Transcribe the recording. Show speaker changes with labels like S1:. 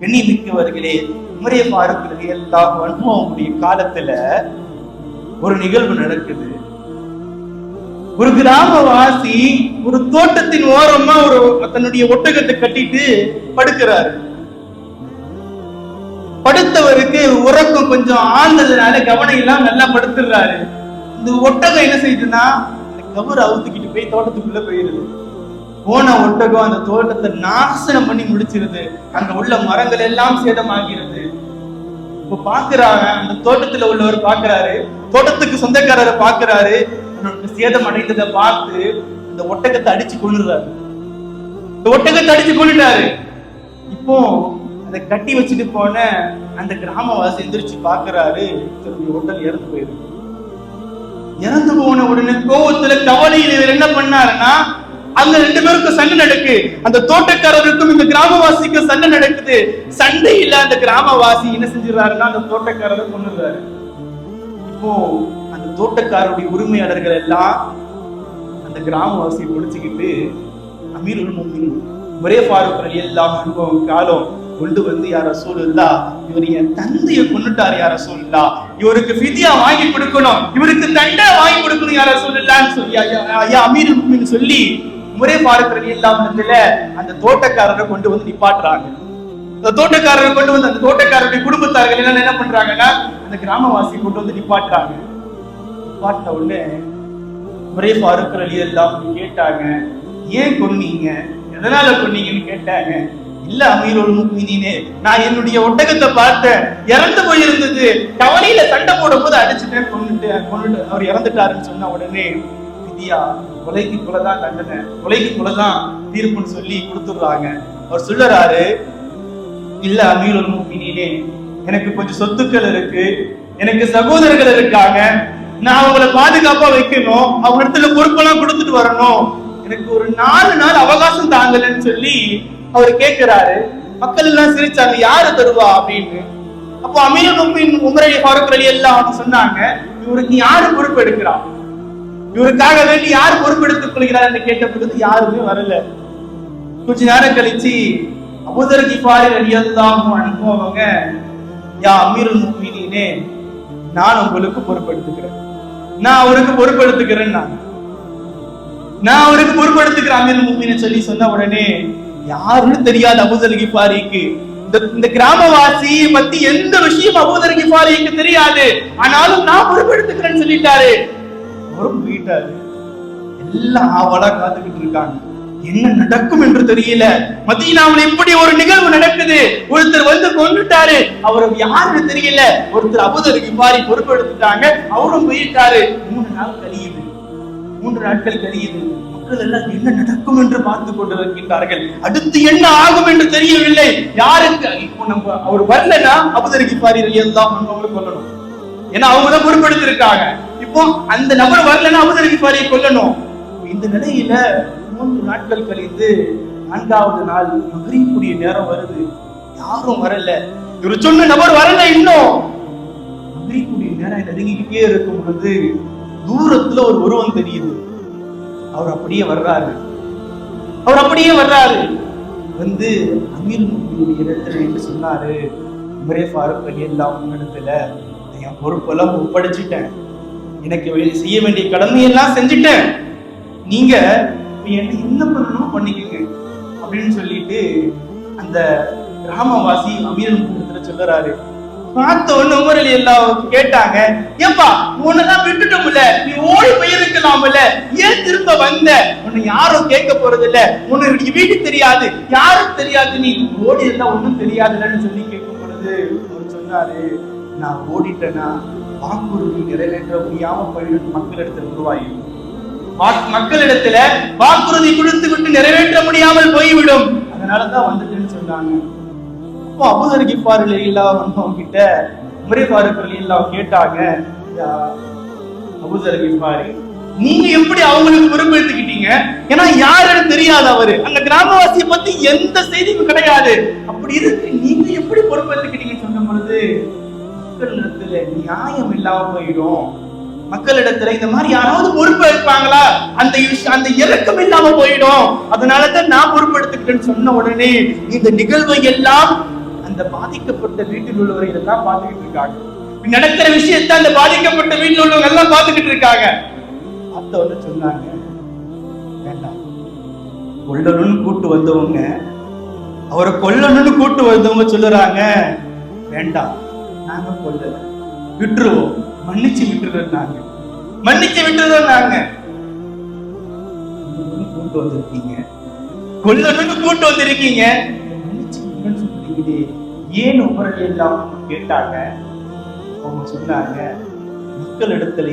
S1: மிக்கவர்களே, உமரே ஃபாரூக் ரலியல்லாஹு அன்ஹு அவங்களுடைய காலத்துல ஒரு நிகழ்வு நடக்குது. ஒரு கிராமவாசி ஒரு தோட்டத்தின் ஓரமா தன்னுடைய ஒட்டகத்தை கட்டிட்டு படுக்கிறாரு. படுத்தவருக்கு உறக்கம் கொஞ்சம் ஆழ்ந்ததுனால கவனம் எல்லாம் நல்லா படுத்துறாரு. இந்த ஒட்டகம் என்ன செய்யுதுன்னா கவர் அவுத்துக்கிட்டு போய் தோட்டத்துக்குள்ள போயிருது. போன ஒட்டகம் அந்த தோட்டத்தை நாசனம் பண்ணி முடிச்சிருது. அங்க உள்ள மரங்கள் எல்லாம் சேதமாகிறது. இப்ப பாக்குறாங்க, அந்த தோட்டத்துல உள்ளவர் பாக்குறாரு, தோட்டத்துக்கு சொந்தக்காரரை பாக்குறாரு. சேதம் அடைந்ததை பார்த்து இந்த ஒட்டகத்தை அடிச்சு கொள்ளுறாரு. இந்த ஒட்டகத்தை அடிச்சு கொள்ளுட்டாரு. இப்போ அதை கட்டி வச்சுட்டு போன அந்த கிராமவாசி எந்திரிச்சு பாக்குறாரு, ஒட்டகம் இறந்து போயிருக்கு. இறந்து போன உடனே கோவத்துல கவலையில் இவர் என்ன பண்ணாருன்னா, அங்க 2 பேருக்கும் சண்டை நடக்கு. அந்த தோட்டக்காரருக்கும் இந்த கிராமவாசிக்கும் சண்டை நடக்குது. சண்டையில அந்த கிராமவாசி என்ன செஞ்சிடறாருன்னா அந்த தோட்டக்காரரை கொன்னுறாரு. இப்போ அந்த தோட்டக்காரருடைய உரிமையாளர்கள் எல்லாம் அந்த கிராமவாசியை பிடிச்சுக்கிட்டு அமீருல் முஃமினீன் உமரே ஃபாரூக் ரலியல்லாஹு அன்ஹு காலம் கொண்டு வந்து, யா ரசூலுல்லாஹ், இவர் என் தந்தையை கொன்னுட்டார் யா ரசூலுல்லாஹ், இவருக்கு ஃபிதியா வாங்கி கொடுக்கணும், இவருக்கு தண்டனை வாங்கி கொடுக்கணும் யா ரசூலுல்லாஹ்னு சொல்லி யா அமீருல் முஃமினீன் சொல்லி உமரே ஃபாரூக் ரலியல்லாஹு அன்ஹுல அந்த தோட்டக்காரரை கொண்டு வந்து நிப்பாட்டுறாங்க. அந்த தோட்டக்காரரை கொண்டு வந்து அந்த தோட்டக்காரருடைய குடும்பத்தார்கள் எல்லாம் என்ன பண்றாங்கன்னா அந்த கிராமவாசி கொண்டு வந்து நிப்பாட்டுறாங்க. நிப்பாட்டின உடனே உமரே ஃபாரூக் ரலியல்லாஹு அன்ஹு கேட்டாங்க, ஏன் கொன்னீங்க, எதனால கொன்னீங்கன்னு கேட்டாங்க. இல்ல அமீருல் முஃமினீனே, நான் என்னுடைய ஒட்டகத்தை பார்த்தேன், இறந்து போயிருந்தது, கவலையில சண்டை போடும் போது அடிச்சுட்டேன், கொன்னுட்டு அவர் இறந்துட்டாருன்னு சொன்ன உடனே விதியா கொலைக்கு கொலைதான் தண்டனை, கொலைக்கு கொலைதான் தீர்ப்புன்னு சொல்லி கொடுத்துடுறாங்க. அவர் சொல்லுறாரு, இல்ல அமீருல் முஃமினீனே, எனக்கு கொஞ்சம் சொத்துக்கள் இருக்கு, எனக்கு சகோதரர்கள் இருக்காங்க, நான் அவங்கள பாதுகாப்பா வைக்கணும், அவங்க இடத்துல பொறுப்பெல்லாம் கொடுத்துட்டு வரணும், எனக்கு ஒரு 4 நாள் அவகாசம் தாங்கலன்னு சொல்லி அவர் கேட்கிறாரு. மக்கள் எல்லாம் சிரிச்சாங்க, யாரு தருவா அப்படின்னு. அப்போ அமீருல் முஃமினீன் உமர் ஃபாரூக் ரலியல்லாஹு அன்ஹு சொன்னாங்க, இவருக்கு யாரு பொறுப்பு எடுக்கிறா, இவருக்காக வேண்டி யார் பொறுப்பெடுத்துக் கொள்கிறார் கேட்ட பொழுது யாருமே வரல. கொஞ்ச நேரம் கழிச்சு அபூதர் கிஃபாரி ரலியல்லாஹு அன்ஹு அவங்க, யா அமீருல் முஃமினீனே, நான் உங்களுக்கு பொறுப்பெடுத்துக்கிறேன், நான் அவருக்கு பொறுப்பெடுத்துக்கிறேன், நான் அவருக்கு பொறுப்பெடுத்துக்கிறேன் அமீருல் முஃமினீன் சொல்லி சொன்ன உடனே யாருன்னு தெரியாது அபூதர் கிஃபாரிக்கு. இந்த கிராமவாசி பத்தி எந்த விஷயம் அபூதர் கிஃபாரிக்கு தெரியாது. ஆனாலும் நான் பொறுப்பெடுத்துக்கிறேன்னு சொல்லிட்டாரு. அவரும் போயிட்டாரு. எல்லாம் ஆவலா காத்துக்கிட்டு இருக்காங்க, என்ன நடக்கும் என்று தெரியல. மதீனாவில் இப்படி ஒரு நிகழ்வு நடக்குது, ஒருத்தர் வந்து கொண்டுட்டாரு, அவரு யாருன்னு தெரியல. ஒருத்தர் அபூதர் கிஃபாரி பொறுப்பெடுத்துட்டாங்க, அவரும் போயிட்டாரு. 3 நாள் கழியுது, 3 நாட்கள் கழியுது. மக்கள் எல்லாம் என்ன நடக்கும் என்று பார்த்து கொண்டிருக்கின்றார்கள். அடுத்து என்ன ஆகும் என்று தெரியவில்லை. யாருக்கு இப்போ நம்ம அவர் வரலன்னா அபூதர் கிஃபாரி ரலியல்லாஹு அன்ஹு அவங்களை கொல்லணும், ஏன்னா அவங்க தான் பொறுப்பெடுத்திருக்காங்க. இப்போ அந்த நபர் வரலன்னா அபூதர் கிஃபாரியை கொல்லணும். இந்த நிலையில 3 நாட்கள் கழிந்து 4வது நாள் மக்ரிபுடைய நேரம் வருது, யாரும் வரல. இவர் சொன்ன நபர் வரல. இன்னும் மக்ரிபுடைய நேரம் நெருங்கிக்கிட்டே இருக்கும் பொழுது தூரத்துல ஒரு உருவம் தெரியுது. அவர் அப்படியே வர்றாரு. வந்து அமீருல் முஃமினீன் இடத்துல என்று சொன்னாரு, உமரே ஃபாரூக் ரலியல்லாஹு அன்ஹு இடத்துல என் பொறுப்பெல்லாம் ஒப்படைச்சிட்டேன், எனக்கு செய்ய வேண்டிய கடமையெல்லாம் செஞ்சுட்டேன், நீங்க என்ன பண்ணணும் பண்ணிக்கங்க அப்படின்னு சொல்லிட்டு அந்த கிராமவாசி அமீருல் முஃமினீன் சொல்லுறாரு. பார்த்த உடனே உமர் ரலியல்லாஹு அன்ஹு கேட்டாங்க, ஏப்பா உன்னதான் விட்டுட்டோம்ல, நீ ஓடி போயிருக்கலாம்ல, ஏன் திரும்ப வந்த, உன்னை யாரும் கேட்க போறது இல்ல, உன்னுடைய வீடு தெரியாது, யாரும் தெரியாது, நீ ஓடி இருந்தா ஒண்ணும் தெரியாதுன்னு சொல்லி கேட்கும் பொழுது அவர் சொன்னாரு, நான் ஓடிட்டேன்னா வாக்குறுதி நிறைவேற்ற முடியாம போயிடும், மக்களிடத்துல உருவாயிடும், மக்களிடத்துல வாக்குறுதி கொடுத்து விட்டு நிறைவேற்ற முடியாமல் போய்விடும், அதனாலதான் வந்துட்டுன்னு சொன்னாங்க. அபூதர் கிஃபாரி ரலியல்லாஹு அன்ஹு கிட்ட உமர் ஃபாரூக் ரலியல்லாஹு கேட்டாங்க, அபூதர் கிஃபாரி, நீங்க எப்படி அவங்களுக்கு பொறுப்பெடுத்துக்கிட்டீங்க? ஏன்னா யாருன்னு தெரியாது, அவரு அந்த கிராமவாசியை பத்தி எந்த செய்தியும் கிடையாது. அப்படி இருக்கு, நீங்க எப்படி பொறுப்பெடுத்துக்கிட்டீங்கன்னு சொன்ன பொழுது மக்களிடத்துல நியாயம் இல்லாம போயிடும், மக்களிடத்துல இந்த மாதிரி யாராவது பொறுப்பு எடுப்பாங்களா, அந்த இறக்கம் இல்லாம போயிடும், அதனாலதான் நான் பொறுப்பெடுத்துக்கிட்டேன்னு சொன்ன உடனே இந்த நிகழ்வை எல்லாம் அந்த அந்த பாதிக்கப்பட்ட வீட்டில் உள்ளவர்கள் எல்லாம் பார்த்துக்கிட்டு இருக்காங்க. நடக்கிற விஷயத்த அந்த பாதிக்கப்பட்ட வீட்டில் உள்ளவங்க எல்லாம் பார்த்துக்கிட்டு இருக்காங்க. பார்த்தவொன்னு சொன்னாங்க, வேண்டாம், கொல்லணும்னு கூட்டு வந்தவங்க, அவரை கொல்லணும்னு கூட்டு வந்தவங்க சொல்லுறாங்க, வேண்டாம், நாங்க கொல்லல, விட்டுருவோம், மன்னிச்சு விட்டுருந்தாங்க, மன்னிச்சு விட்டுருந்தாங்க. கூட்டு வந்திருக்கீங்க, கொல்லணும்னு கூட்டு வந்திருக்கீங்க, மன்னிச்சு விட்டுருன்னு சொல்றீங்களே, ஏன் உங்களை எல்லாம் கேட்டாங்க. அவங்க சொன்னாங்க, மக்கள் இடத்துல